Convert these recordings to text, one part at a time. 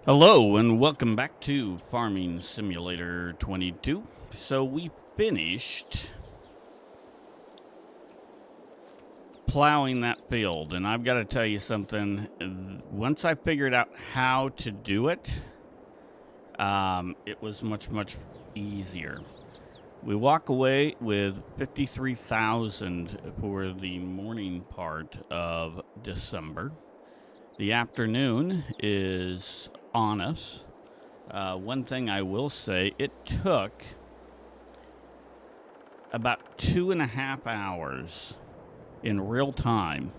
Hello and welcome back to Farming Simulator 22. So we finished plowing that field, and I've got to tell you something. Once I figured out how to do it, it was much easier. We walk away with 53,000 for the morning part of December. The afternoon is on us. One thing I will say, it took about 2.5 hours in real time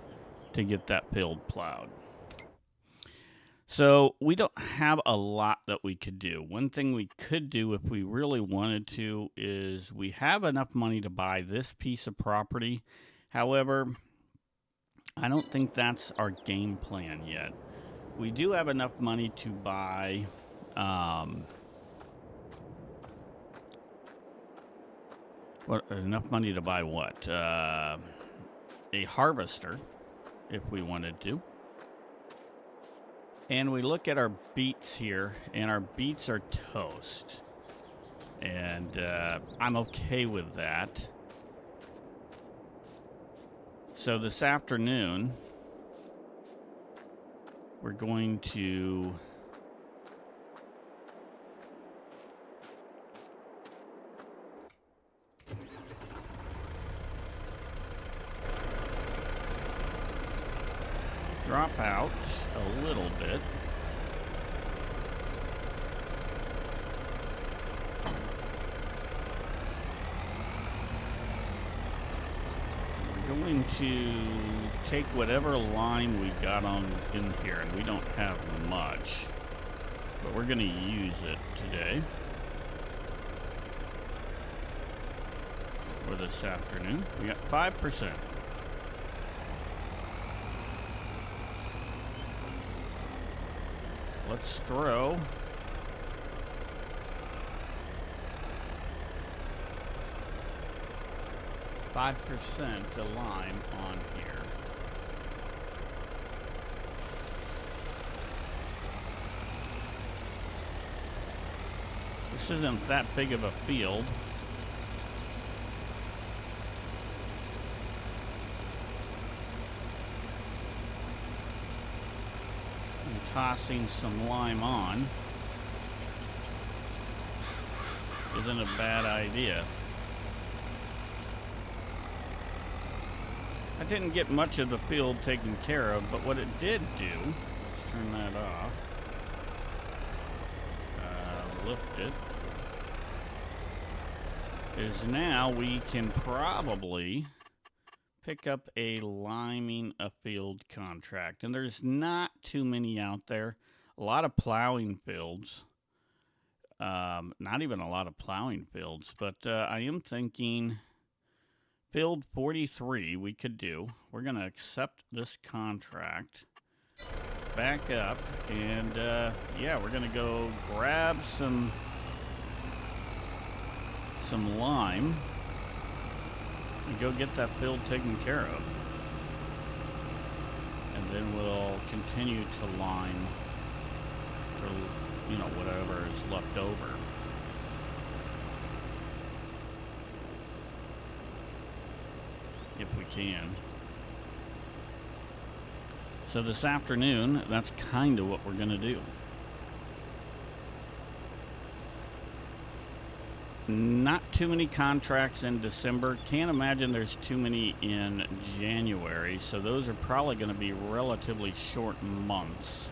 to get that field plowed. So we don't have a lot that we could do. One thing we could do if we really wanted to is we have enough money to buy this piece of property. However, I don't think that's our game plan yet. We do have enough money to buy enough money to buy what? A harvester, if we wanted to. And we look at our beets here, and our beets are toast. And I'm okay with that. So this afternoon, we're going to drop out a little bit. We're going to take whatever line we got on in here, and we don't have much, but we're going to use it today or this afternoon. We got 5%. Let's throw 5% of lime on here. This isn't that big of a field. And tossing some lime on isn't a bad idea. I didn't get much of the field taken care of, but what it did do, let's turn that off, lift it, is now we can probably pick up a liming a field contract. And there's not too many out there. A lot of plowing fields. Not even a lot of plowing fields, but I am thinking field 43 we could do. We're going to accept this contract, back up, and yeah, we're going to go grab some lime and go get that field taken care of. And then we'll continue to lime for, whatever is left over. If we can. So this afternoon, that's kind of what we're going to do. Not too many contracts in December. Can't imagine there's too many in January. So those are probably going to be relatively short months.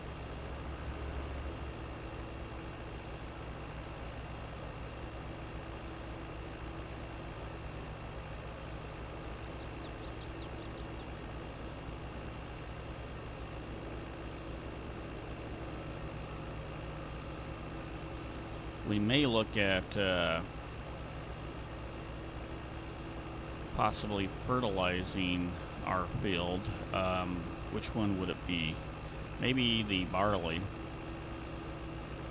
We may look at possibly fertilizing our field. Which one would it be? Maybe the barley.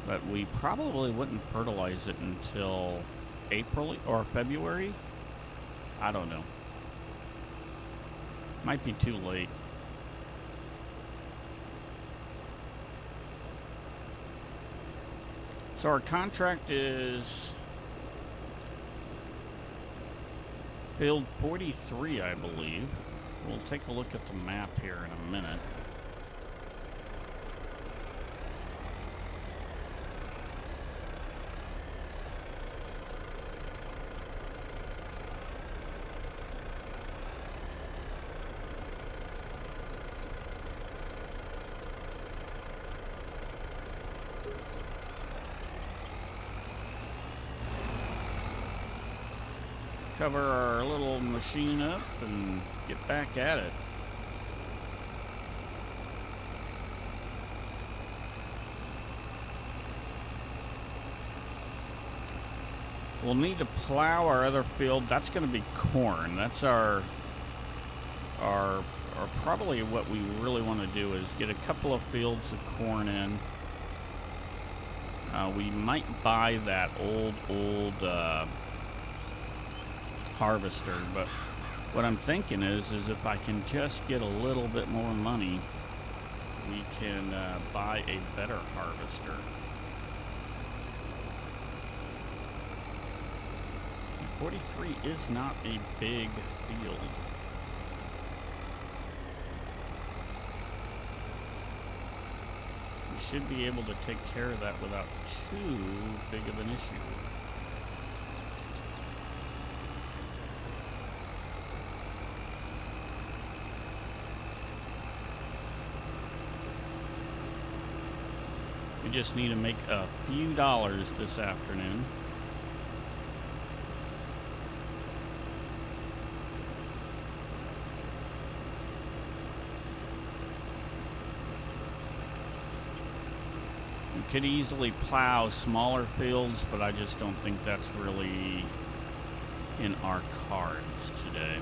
But we probably wouldn't fertilize it until April or February. I don't know. Might be too late. So our contract is field 43, I believe. We'll take a look at the map here in a minute. Cover our little machine up and get back at it. We'll need to plow our other field. That's going to be corn. That's our probably what we really want to do is get a couple of fields of corn in. We might buy that old harvester, but what I'm thinking is if I can just get a little bit more money, we can buy a better harvester. 43 is not a big field. We should be able to take care of that without too big of an issue. We just need to make a few dollars this afternoon. We could easily plow smaller fields, but I just don't think that's really in our cards today.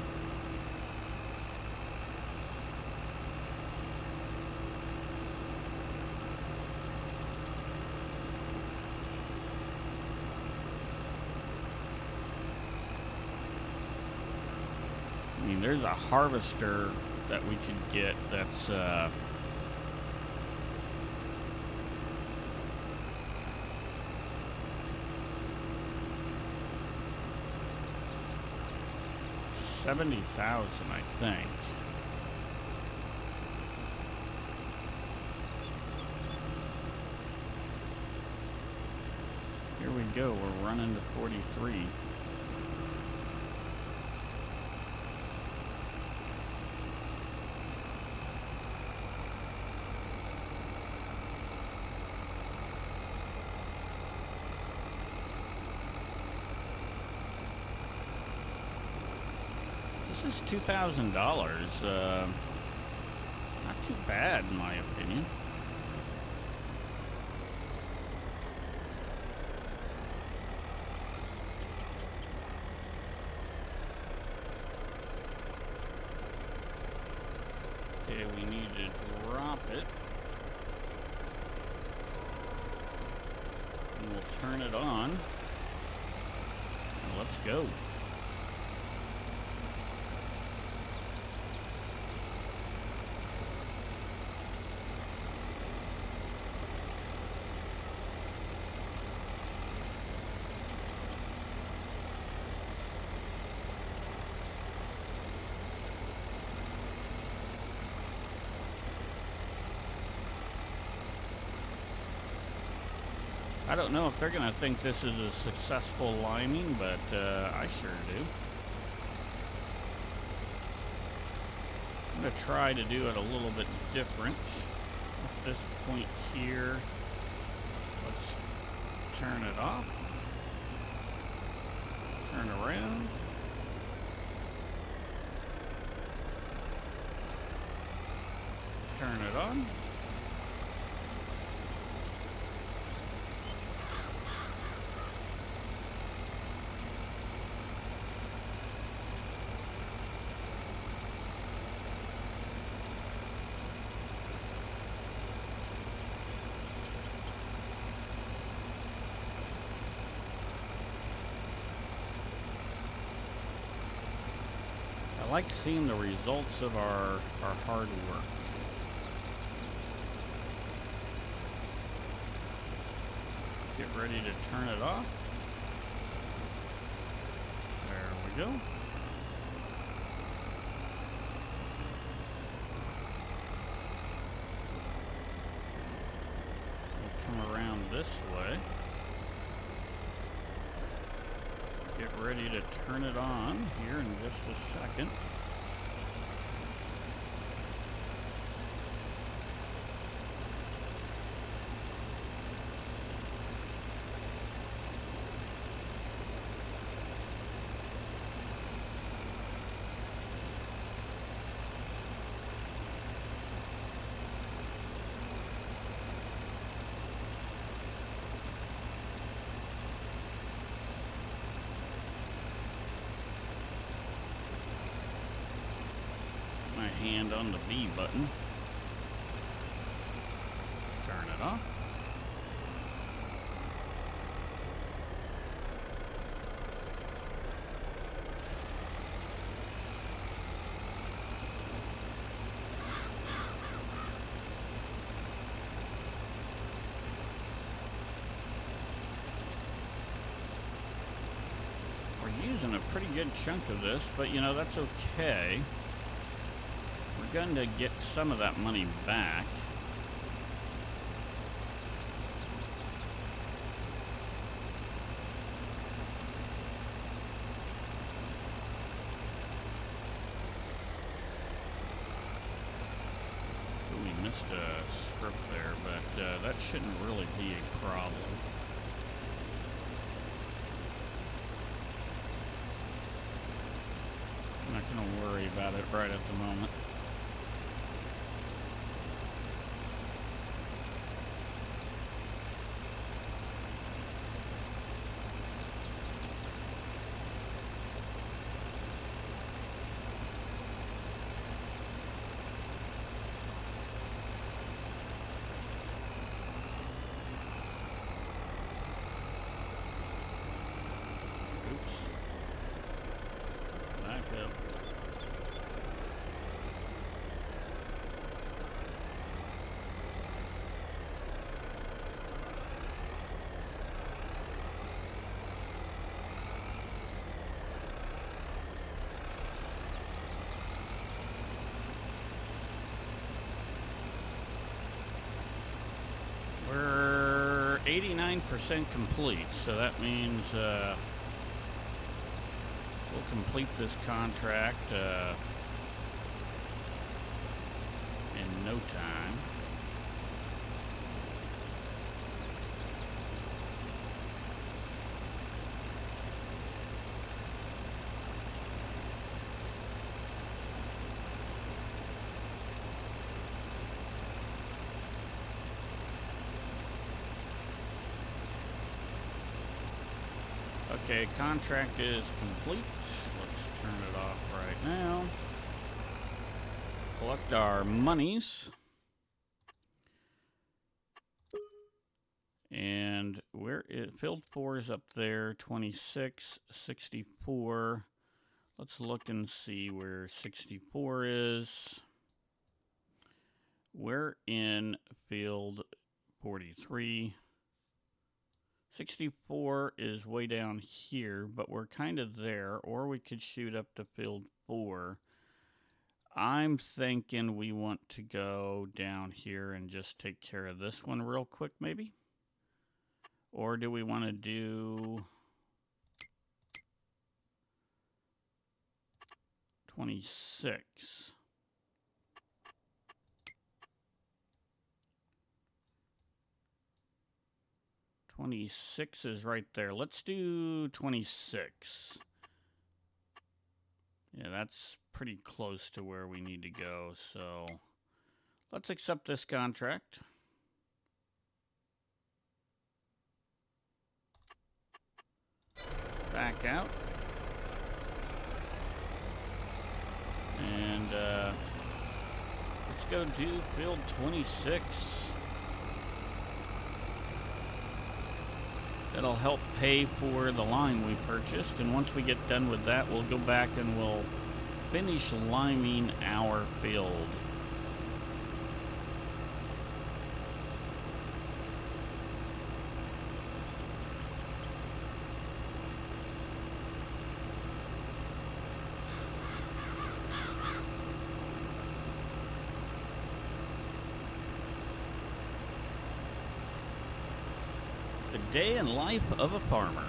I mean, there's a harvester that we could get that's $70,000, I think. Here we go. We're running to 43. This is $2,000. Not too bad, in my opinion. Okay, we need to drop it. And we'll turn it on. And let's go. I don't know if they're going to think this is a successful liming, but I sure do. I'm going to try to do it a little bit different. At this point here, let's turn it off. Turn around. Turn it on. I like seeing the results of our hard work. Get ready to turn it off. There we go. We'll come around this way. Get ready to turn it on here in just a second. My hand on the B button. Turn it off. We're using a pretty good chunk of this, but you know, that's okay. We're going to get some of that money back. Ooh, we missed a script there, but that shouldn't really be a problem. I'm not going to worry about it right at the moment. We're 89% complete, so that means we'll complete this contract in no time. Okay, contract is complete. Let's turn it off right now. Collect our monies. And where is field 4 is up there, 26, 64. Let's look and see where 64 is. We're in field 43. 64 is way down here, but we're kind of there, or we could shoot up to field 4. I'm thinking we want to go down here and just take care of this one real quick, maybe? Or do we want to do 26? 26 is right there. Let's do 26. Yeah, that's pretty close to where we need to go. So let's accept this contract. Back out. And let's go do field 26. That'll help pay for the line we purchased, and once we get done with that, we'll go back and we'll finish liming our field. The day in life of a farmer.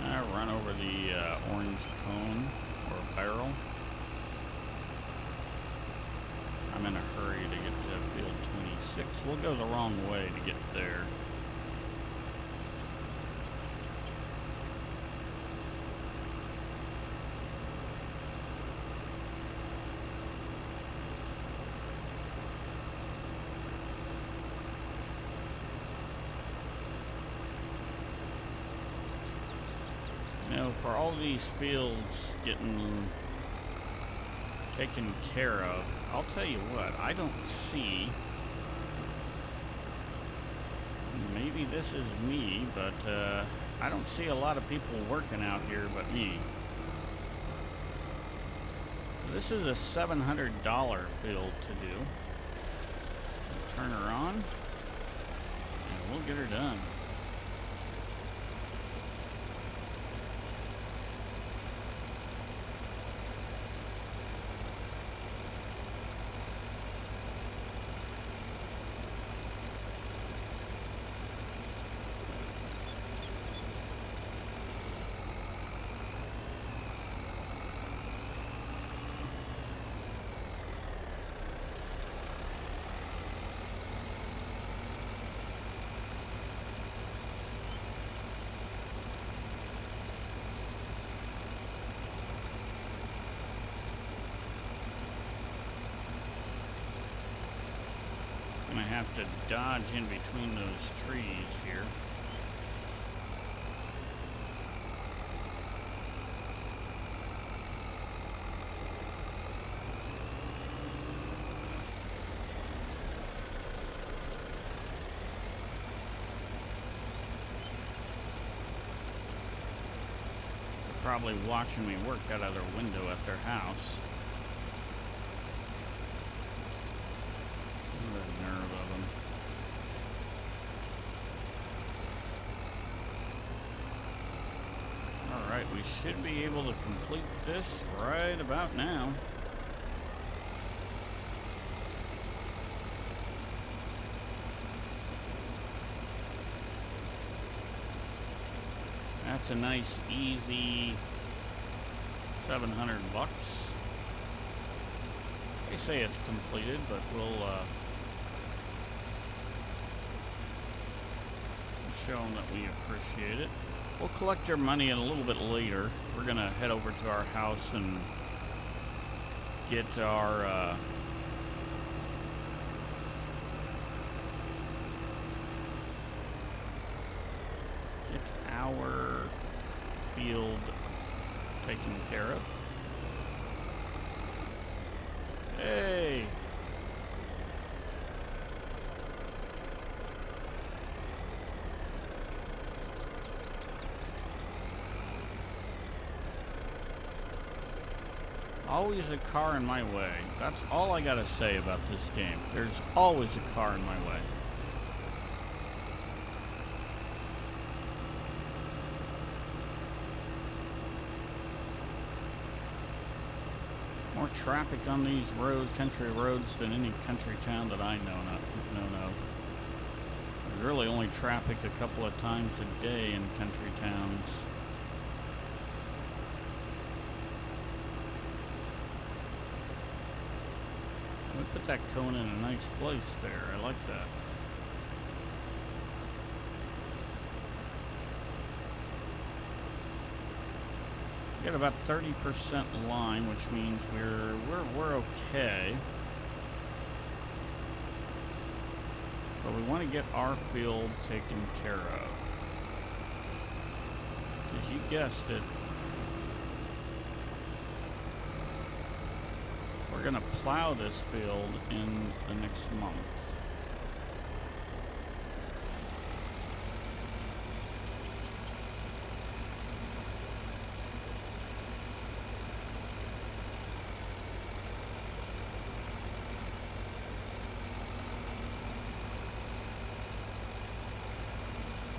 I run over the orange cone or barrel. I'm in a hurry to get to field 26. We'll go the wrong way to get there. You know, for all these fields getting taken care of, I'll tell you what, I don't see, maybe this is me, but I don't see a lot of people working out here but me. This is a $700 field to do. Turn her on, and we'll get her done. I have to dodge in between those trees here. They're probably watching me work out of their window at their house. Alright, we should be able to complete this right about now. That's a nice, easy 700 bucks. They say it's completed, but we'll show them that we appreciate it. We'll collect your money a little bit later. We're gonna head over to our house and get our field taken care of. Hey! Always a car in my way. That's all I gotta say about this game. There's always a car in my way. More traffic on these country roads than any country town that I know of. There's really only traffic a couple of times a day in country towns. We put that cone in a nice place there. I like that. We got about 30% line, which means we're okay. But we want to get our field taken care of. As you guessed it, we're going to plow this field in the next month.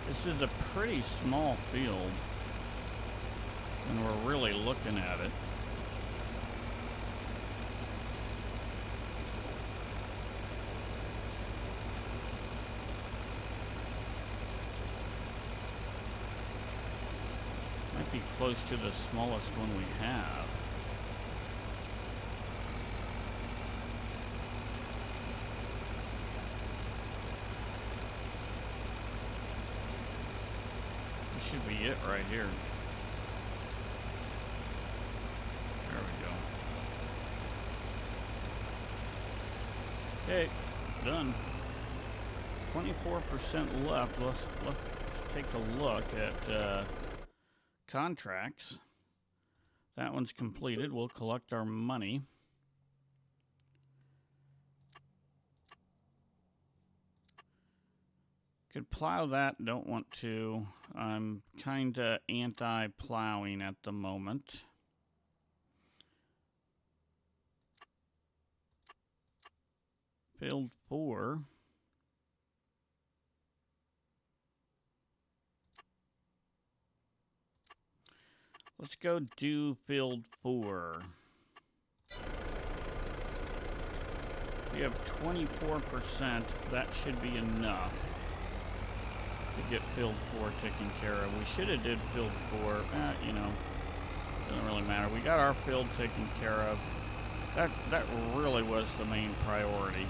This is a pretty small field when we're really looking at it. close to the smallest one we have. This should be it right here. There we go. Okay, done. 24% left. Let's take a look at contracts. That one's completed. We'll collect our money. Could plow that, don't want to. I'm kind of anti-plowing at the moment. Field 4. Let's go do field 4. We have 24%. That should be enough to get field 4 taken care of. We should have did field 4. You know, doesn't really matter. We got our field taken care of. That really was the main priority.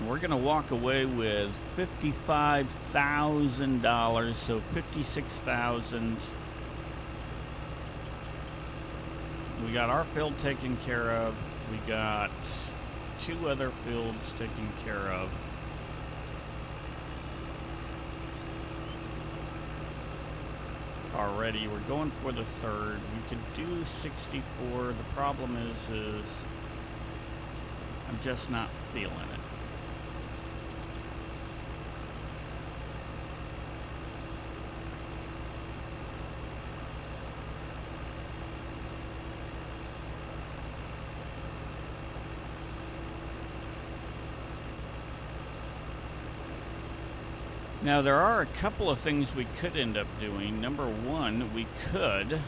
We're going to walk away with $55,000, so $56,000. We got our field taken care of. We got 2 other fields taken care of. Already, we're going for the 3rd. We could do 64. The problem is I'm just not feeling it. Now, there are a couple of things we could end up doing. Number one, we could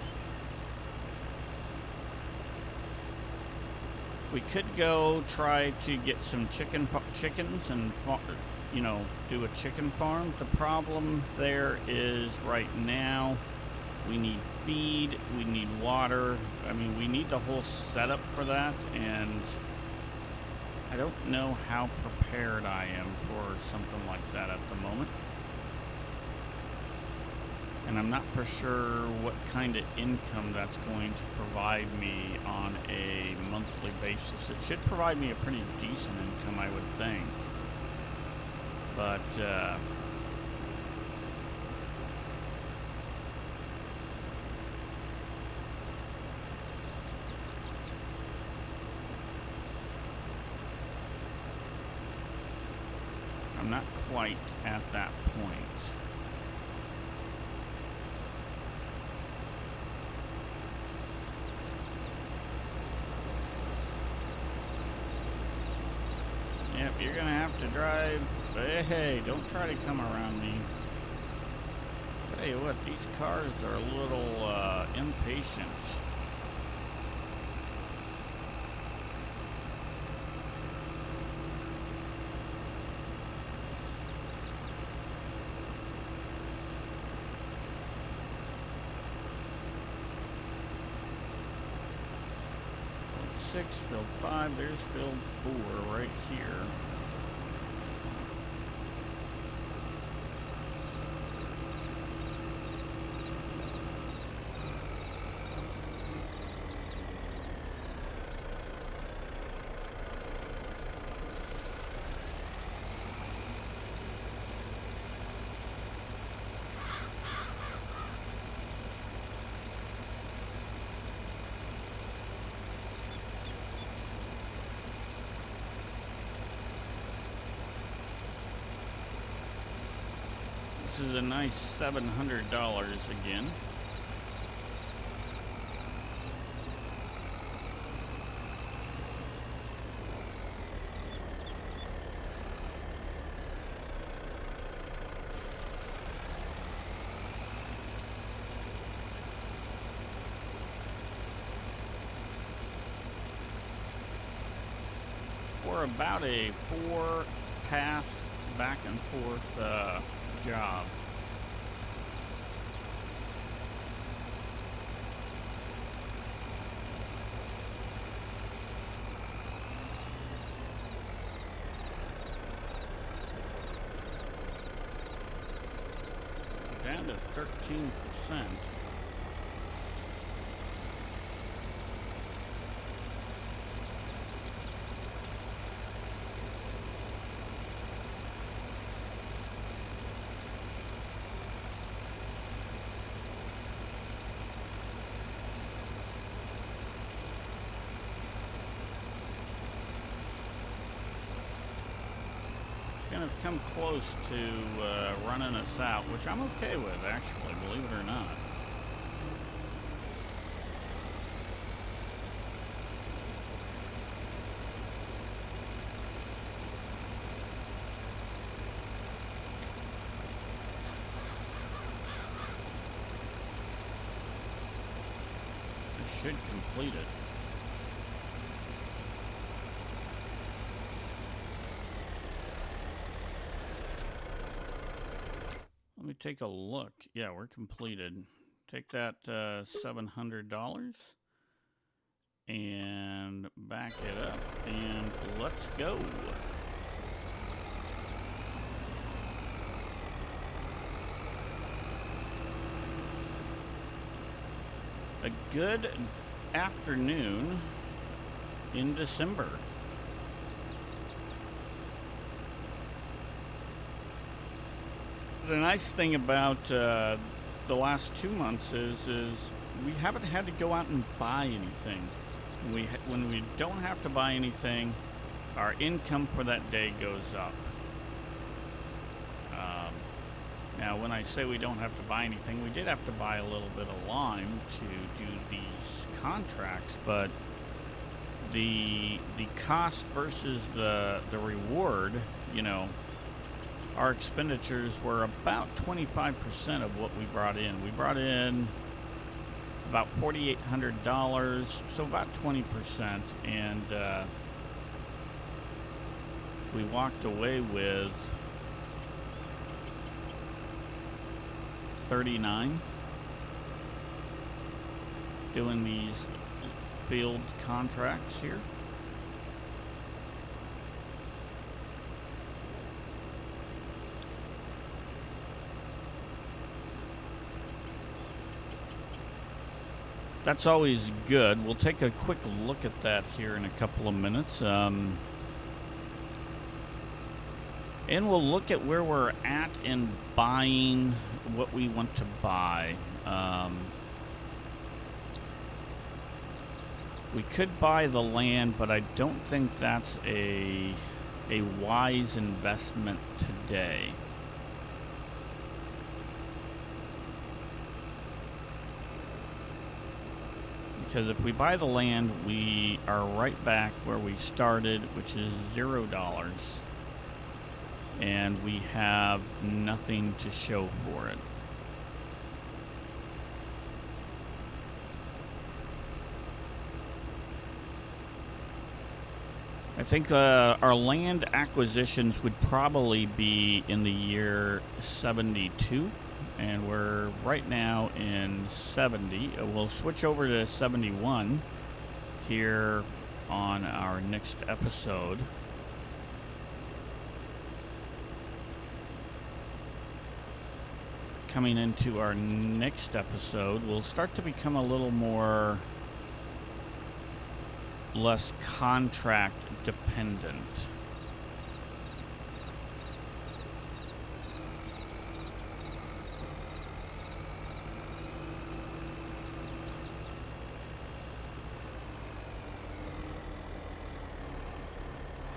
go try to get some chickens and, you know, do a chicken farm. The problem there is right now we need feed, we need water. I mean, we need the whole setup for that, and I don't know how prepared I am for something like that at the moment. And I'm not for sure what kind of income that's going to provide me on a monthly basis. It should provide me a pretty decent income, I would think. But, I'm not quite at that point. Yep, you're gonna have to drive. Hey, don't try to come around me. Tell you what, these cars are a little impatient. Field 5, there's field 4 right here. This is a nice $700 again. For a about a 4-pass back and forth job. Down to 13%. Gonna come close to running us out, which I'm okay with, actually, believe it or not. I should complete it. Let me take a look. Yeah, we're completed. Take that $700 and back it up, and let's go. A good afternoon in December. The nice thing about the last 2 months is we haven't had to go out and buy anything. When we don't have to buy anything, our income for that day goes up. Now, when I say we don't have to buy anything, we did have to buy a little bit of lime to do these contracts, but the cost versus the reward, you know, our expenditures were about 25% of what we brought in. We brought in about $4,800, so about 20%, and we walked away with 39 doing these field contracts here. That's always good. We'll take a quick look at that here in a couple of minutes. And we'll look at where we're at in buying what we want to buy. We could buy the land, but I don't think that's a wise investment today. Because if we buy the land, we are right back where we started, which is $0. And we have nothing to show for it. I think our land acquisitions would probably be in the year 72. And we're right now in 70. We'll switch over to 71 here on our next episode. Coming into our next episode, we'll start to become a little less contract dependent.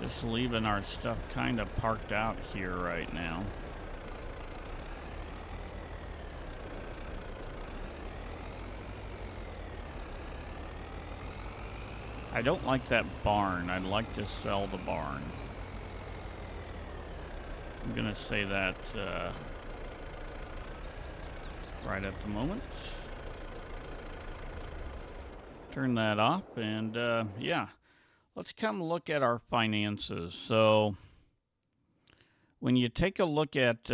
Just leaving our stuff kind of parked out here right now. I don't like that barn. I'd like to sell the barn. I'm gonna say that right at the moment. Turn that off, and yeah. let's come look at our finances. So when you take a look at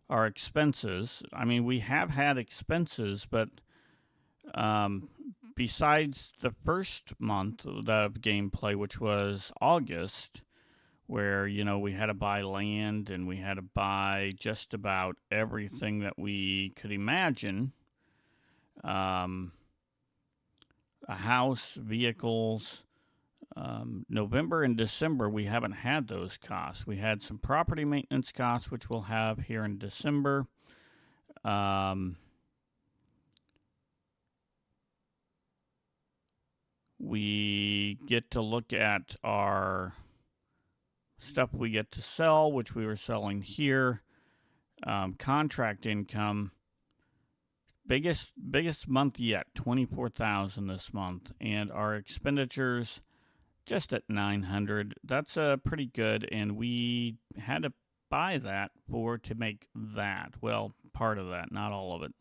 our expenses, I mean, we have had expenses, but besides the first month of the gameplay, which was August, where, you know, we had to buy land and we had to buy just about everything that we could imagine, a house, vehicles. November and December, we haven't had those costs. We had some property maintenance costs, which we'll have here in December. We get to look at our stuff we get to sell, which we were selling here. Contract income, biggest month yet, 24,000 this month, and our expenditures just at 900. That's pretty good, and we had to buy that to make that. Well, part of that, not all of it.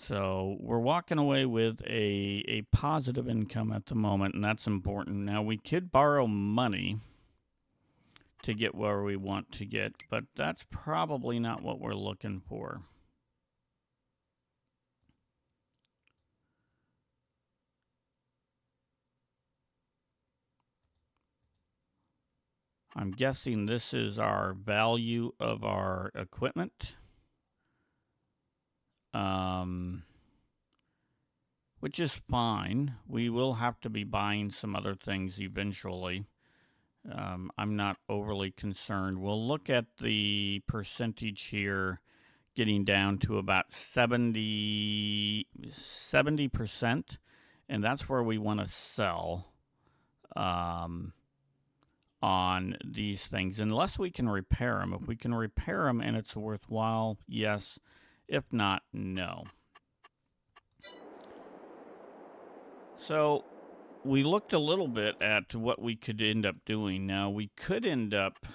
So we're walking away with a positive income at the moment, and that's important. Now, we could borrow money to get where we want to get, but that's probably not what we're looking for. I'm guessing this is our value of our equipment. Which is fine. We will have to be buying some other things eventually. I'm not overly concerned. We'll look at the percentage here getting down to about 70%, and that's where we want to sell on these things, unless we can repair them. If we can repair them and it's worthwhile, yes. If not, no. So we looked a little bit at what we could end up doing. Now, we could end up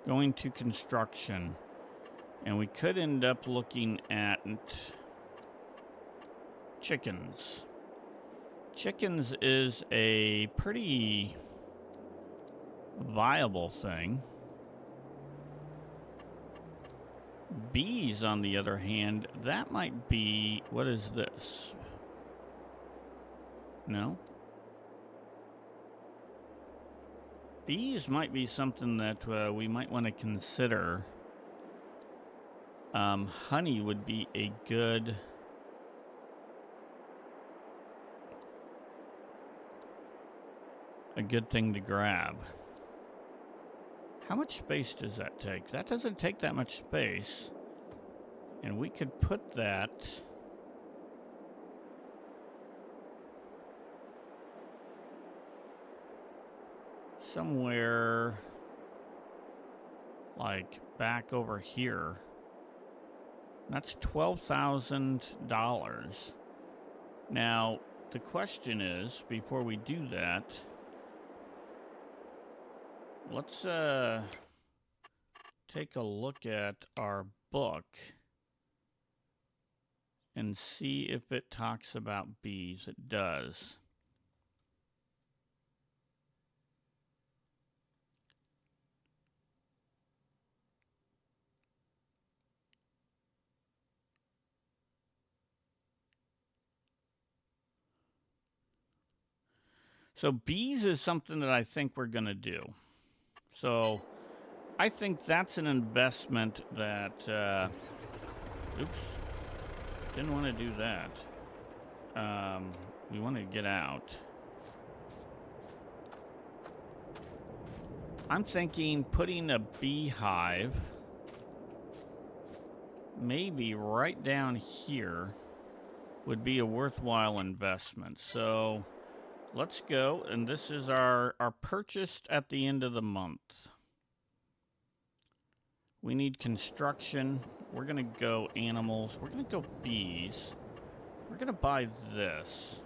going to construction, and we could end up looking at chickens. Chickens is a pretty viable thing. Bees, on the other hand, that might be... What is this? No? Bees might be something that we might want to consider. Honey would be a good... thing to grab. How much space does that take? That doesn't take that much space. And we could put that somewhere like back over here. That's $12,000. Now, the question is, before we do that, let's take a look at our book and see if it talks about bees. It does. So bees is something that I think we're going to do. So I think that's an investment that... oops. Didn't want to do that. We want to get out. I'm thinking putting a beehive maybe right down here would be a worthwhile investment. So let's go, and this is our purchase at the end of the month. We need construction. We're going to go animals. We're going to go bees. We're going to buy this.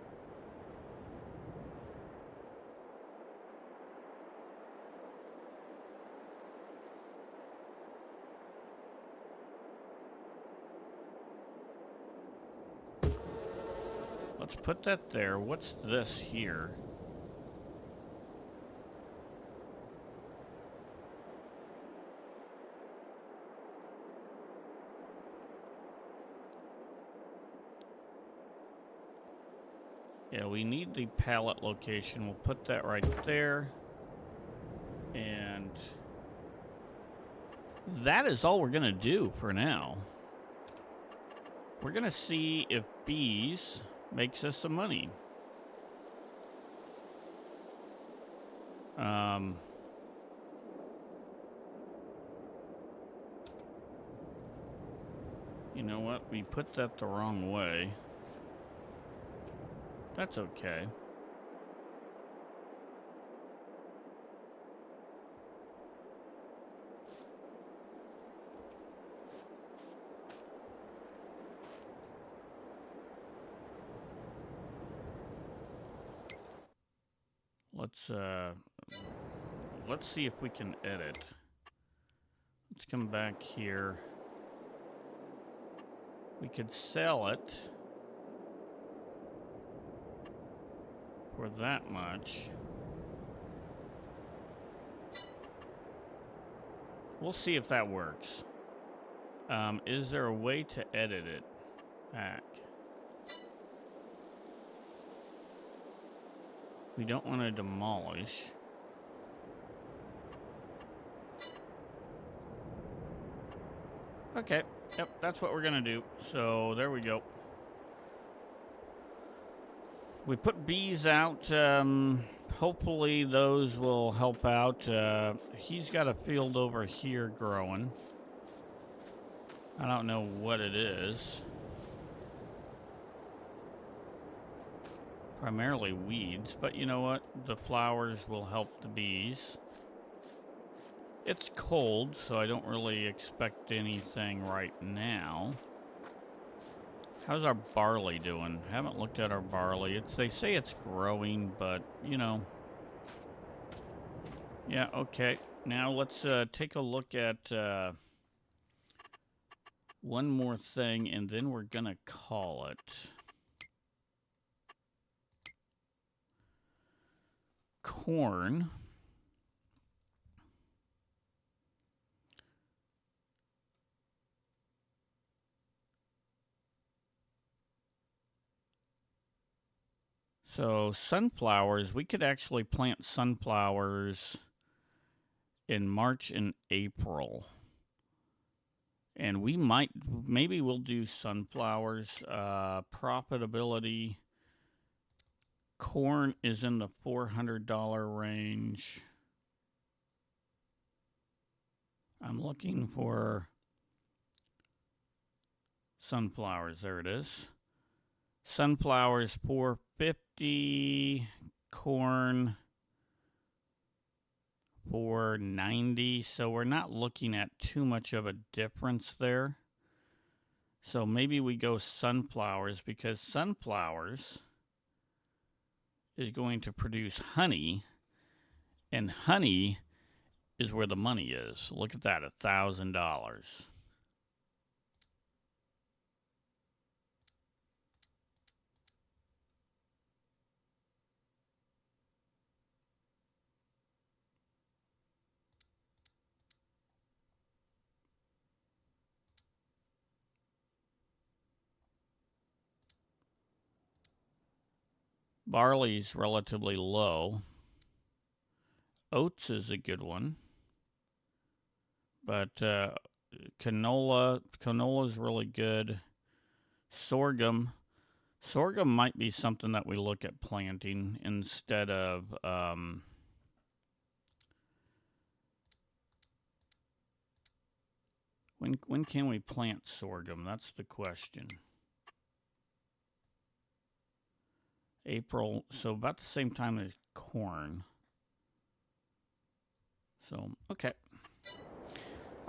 Let's put that there. What's this here? Yeah, we need the pallet location. We'll put that right there. And that is all we're going to do for now. We're going to see if bees makes us some money. You know what? We put that the wrong way. That's okay. Let's see if we can edit. Let's come back here. We could sell it for that much. We'll see if that works. Is there a way to edit it back? We don't want to demolish. Okay, yep, that's what we're gonna do. So there we go. We put bees out. Hopefully those will help out. He's got a field over here growing. I don't know what it is. Primarily weeds, but you know what? The flowers will help the bees. It's cold, so I don't really expect anything right now. How's our barley doing? Haven't looked at our barley. They say it's growing, but, you know. Yeah, okay. Now let's take a look at one more thing, and then we're going to call it. Corn. So sunflowers, we could actually plant sunflowers in March and April. And we maybe we'll do sunflowers. Profitability, corn is in the $400 range. I'm looking for sunflowers. There it is. Sunflowers $450, corn $490. So we're not looking at too much of a difference there. So maybe we go sunflowers, because sunflowers is going to produce honey, and honey is where the money is. Look at that, $1,000. Barley's relatively low. Oats is a good one. But canola is really good. Sorghum might be something that we look at planting instead of when can we plant sorghum? That's the question. April, so about the same time as corn. So, okay.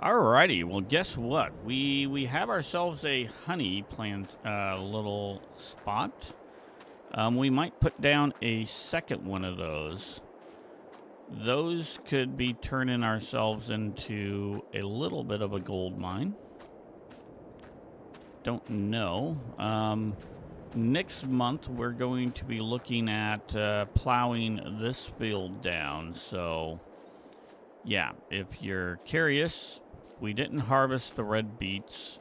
Alrighty, well, guess what? We have ourselves a honey plant little spot. We might put down a second one of those. Those could be turning ourselves into a little bit of a gold mine. Don't know. next month we're going to be looking at plowing this field down. So, yeah, if you're curious, we didn't harvest the red beets.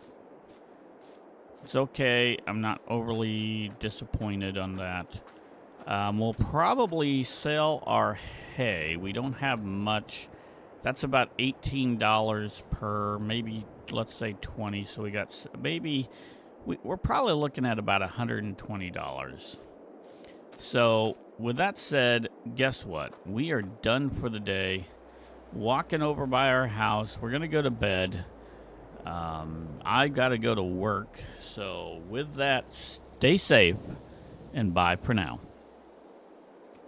It's okay. I'm not overly disappointed on that. We'll probably sell our hay. We don't have much. That's about $18 per, maybe, let's say 20. So we got maybe, we're probably looking at about $120. So with that said, guess what? We are done for the day. Walking over by our house. We're going to go to bed. I got to go to work. So with that, stay safe and bye for now.